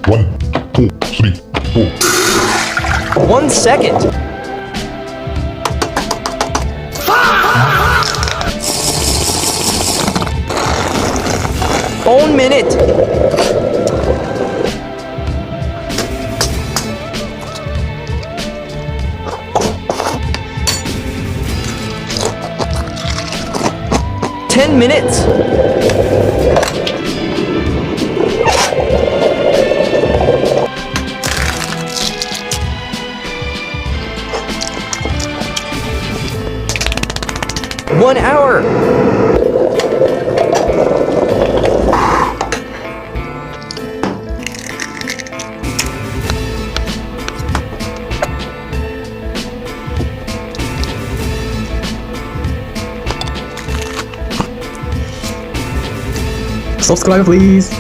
1, 2, 3, 4. 1 second. One minute. Ten minutes. One hour. Subscribe please.